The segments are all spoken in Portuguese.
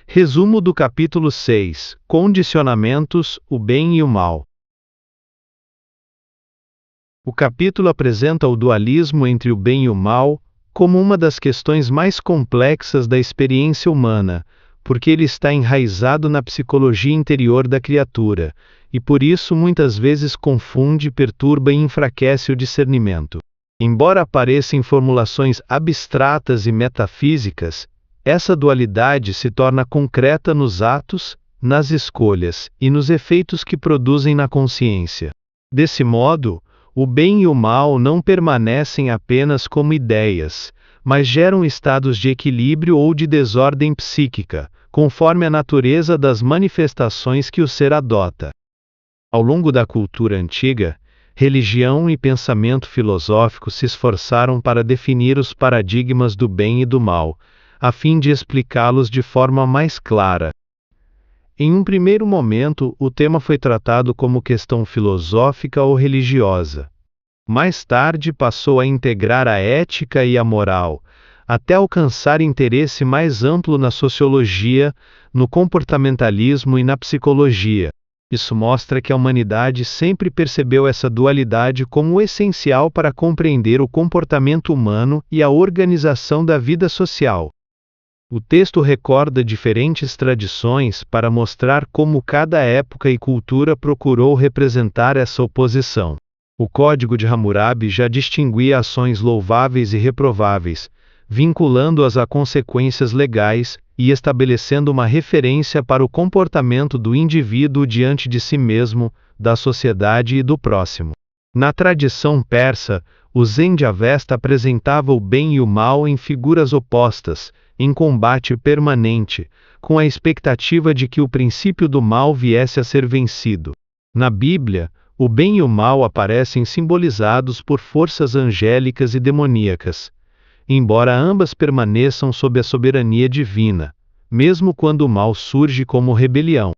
Resumo do capítulo 6: Condicionamentos, o bem e o mal. O capítulo apresenta o dualismo entre o bem e o mal como uma das questões mais complexas da experiência humana, porque ele está enraizado na psicologia interior da criatura, e por isso muitas vezes confunde, perturba e enfraquece o discernimento. Embora apareça em formulações abstratas e metafísicas, essa dualidade se torna concreta nos atos, nas escolhas e nos efeitos que produzem na consciência. Desse modo, o bem e o mal não permanecem apenas como ideias, mas geram estados de equilíbrio ou de desordem psíquica, conforme a natureza das manifestações que o ser adota. Ao longo da cultura antiga, religião e pensamento filosófico se esforçaram para definir os paradigmas do bem e do mal, a fim de explicá-los de forma mais clara. Em um primeiro momento, o tema foi tratado como questão filosófica ou religiosa. Mais tarde passou a integrar a ética e a moral, até alcançar interesse mais amplo na sociologia, no comportamentalismo e na psicologia. Isso mostra que a humanidade sempre percebeu essa dualidade como essencial para compreender o comportamento humano e a organização da vida social. O texto recorda diferentes tradições para mostrar como cada época e cultura procurou representar essa oposição. O Código de Hammurabi já distinguia ações louváveis e reprováveis, vinculando-as a consequências legais e estabelecendo uma referência para o comportamento do indivíduo diante de si mesmo, da sociedade e do próximo. Na tradição persa, o Zen de Avesta apresentava o bem e o mal em figuras opostas, em combate permanente, com a expectativa de que o princípio do mal viesse a ser vencido. Na Bíblia, o bem e o mal aparecem simbolizados por forças angélicas e demoníacas, embora ambas permaneçam sob a soberania divina, mesmo quando o mal surge como rebelião.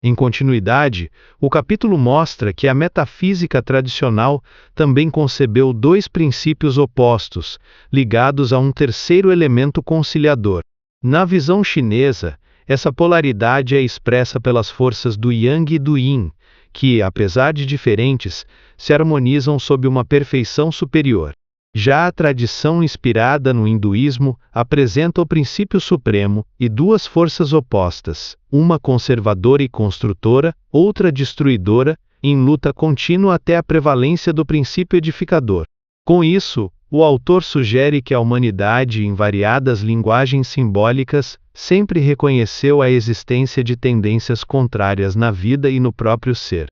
Em continuidade, o capítulo mostra que a metafísica tradicional também concebeu dois princípios opostos, ligados a um terceiro elemento conciliador. Na visão chinesa, essa polaridade é expressa pelas forças do Yang e do Yin, que, apesar de diferentes, se harmonizam sob uma perfeição superior. Já a tradição inspirada no hinduísmo apresenta o princípio supremo e duas forças opostas, uma conservadora e construtora, outra destruidora, em luta contínua até a prevalência do princípio edificador. Com isso, o autor sugere que a humanidade, em variadas linguagens simbólicas, sempre reconheceu a existência de tendências contrárias na vida e no próprio ser.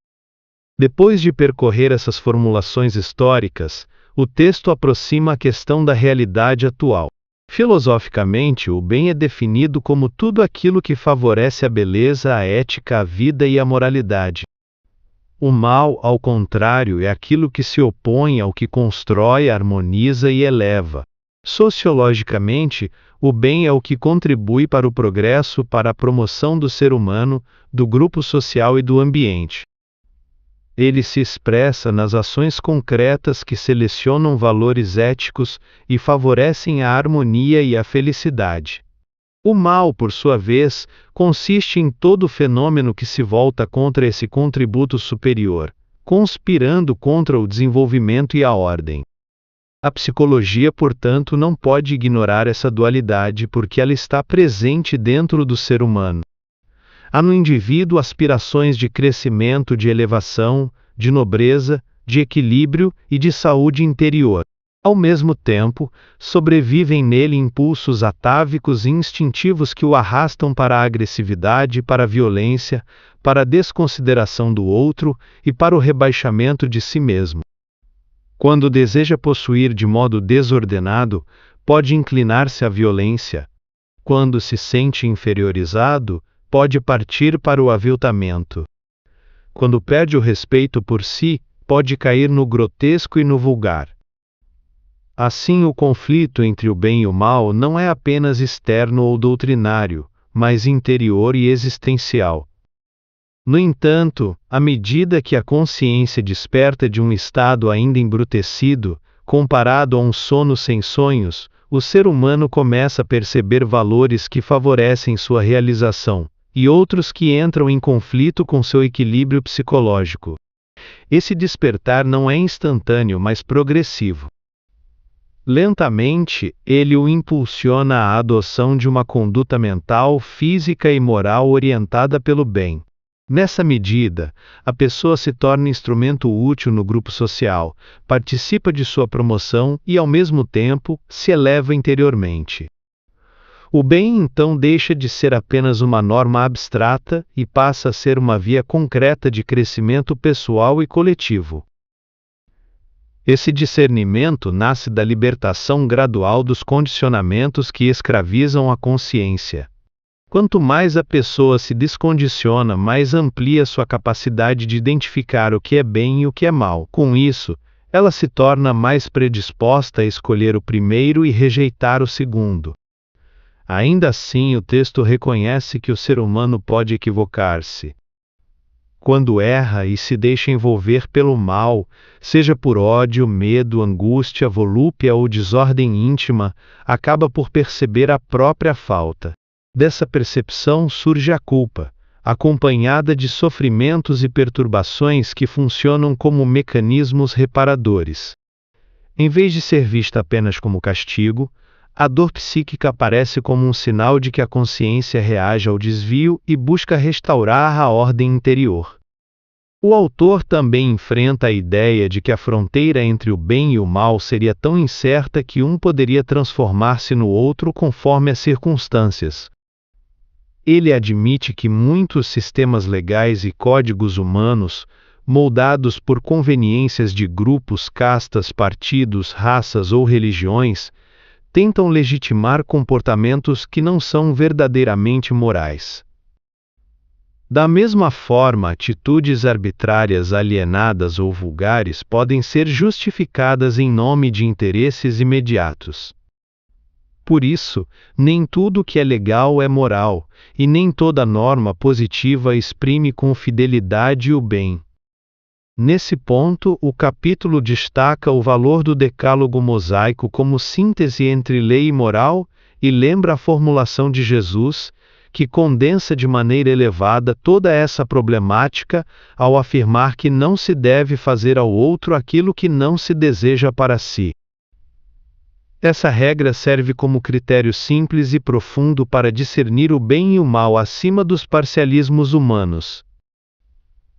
Depois de percorrer essas formulações históricas, o texto aproxima a questão da realidade atual. Filosoficamente, o bem é definido como tudo aquilo que favorece a beleza, a ética, a vida e a moralidade. O mal, ao contrário, é aquilo que se opõe ao que constrói, harmoniza e eleva. Sociologicamente, o bem é o que contribui para o progresso, para a promoção do ser humano, do grupo social e do ambiente. Ele se expressa nas ações concretas que selecionam valores éticos e favorecem a harmonia e a felicidade. O mal, por sua vez, consiste em todo fenômeno que se volta contra esse contributo superior, conspirando contra o desenvolvimento e a ordem. A psicologia, portanto, não pode ignorar essa dualidade porque ela está presente dentro do ser humano. Há no indivíduo aspirações de crescimento, de elevação, de nobreza, de equilíbrio e de saúde interior. Ao mesmo tempo, sobrevivem nele impulsos atávicos e instintivos que o arrastam para a agressividade, para a violência, para a desconsideração do outro e para o rebaixamento de si mesmo. Quando deseja possuir de modo desordenado, pode inclinar-se à violência. Quando se sente inferiorizado, pode partir para o aviltamento. Quando perde o respeito por si, pode cair no grotesco e no vulgar. Assim, o conflito entre o bem e o mal não é apenas externo ou doutrinário, mas interior e existencial. No entanto, à medida que a consciência desperta de um estado ainda embrutecido, comparado a um sono sem sonhos, o ser humano começa a perceber valores que favorecem sua realização, e outros que entram em conflito com seu equilíbrio psicológico. Esse despertar não é instantâneo, mas progressivo. Lentamente, ele o impulsiona à adoção de uma conduta mental, física e moral orientada pelo bem. Nessa medida, a pessoa se torna instrumento útil no grupo social, participa de sua promoção e, ao mesmo tempo, se eleva interiormente. O bem então deixa de ser apenas uma norma abstrata e passa a ser uma via concreta de crescimento pessoal e coletivo. Esse discernimento nasce da libertação gradual dos condicionamentos que escravizam a consciência. Quanto mais a pessoa se descondiciona, mais amplia sua capacidade de identificar o que é bem e o que é mal. Com isso, ela se torna mais predisposta a escolher o primeiro e rejeitar o segundo. Ainda assim, o texto reconhece que o ser humano pode equivocar-se. Quando erra e se deixa envolver pelo mal, seja por ódio, medo, angústia, volúpia ou desordem íntima, acaba por perceber a própria falta. Dessa percepção surge a culpa, acompanhada de sofrimentos e perturbações que funcionam como mecanismos reparadores. Em vez de ser vista apenas como castigo, a dor psíquica aparece como um sinal de que a consciência reage ao desvio e busca restaurar a ordem interior. O autor também enfrenta a ideia de que a fronteira entre o bem e o mal seria tão incerta que um poderia transformar-se no outro conforme as circunstâncias. Ele admite que muitos sistemas legais e códigos humanos, moldados por conveniências de grupos, castas, partidos, raças ou religiões, tentam legitimar comportamentos que não são verdadeiramente morais. Da mesma forma, atitudes arbitrárias, alienadas ou vulgares podem ser justificadas em nome de interesses imediatos. Por isso, nem tudo que é legal é moral, e nem toda norma positiva exprime com fidelidade o bem. Nesse ponto, o capítulo destaca o valor do decálogo mosaico como síntese entre lei e moral, e lembra a formulação de Jesus, que condensa de maneira elevada toda essa problemática ao afirmar que não se deve fazer ao outro aquilo que não se deseja para si. Essa regra serve como critério simples e profundo para discernir o bem e o mal acima dos parcialismos humanos.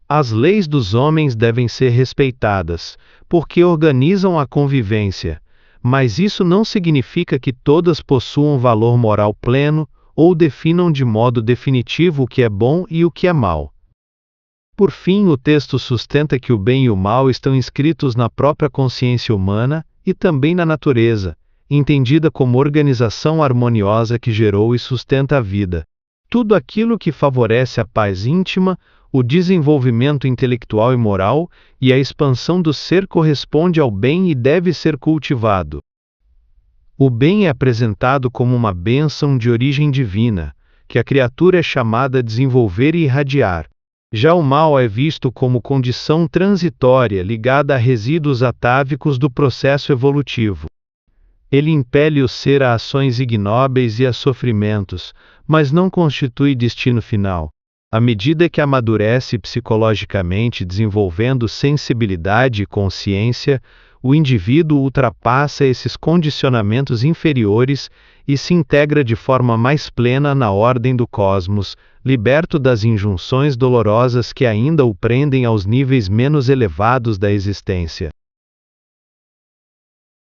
As leis dos homens devem ser respeitadas, porque organizam a convivência, mas isso não significa que todas possuam valor moral pleno ou definam de modo definitivo o que é bom e o que é mal. Por fim, o texto sustenta que o bem e o mal estão inscritos na própria consciência humana e também na natureza, entendida como organização harmoniosa que gerou e sustenta a vida. Tudo aquilo que favorece a paz íntima, o desenvolvimento intelectual e moral, e a expansão do ser corresponde ao bem e deve ser cultivado. O bem é apresentado como uma bênção de origem divina, que a criatura é chamada a desenvolver e irradiar. Já o mal é visto como condição transitória ligada a resíduos atávicos do processo evolutivo. Ele impele o ser a ações ignóbeis e a sofrimentos, mas não constitui destino final. À medida que amadurece psicologicamente, desenvolvendo sensibilidade e consciência, o indivíduo ultrapassa esses condicionamentos inferiores e se integra de forma mais plena na ordem do cosmos, liberto das injunções dolorosas que ainda o prendem aos níveis menos elevados da existência.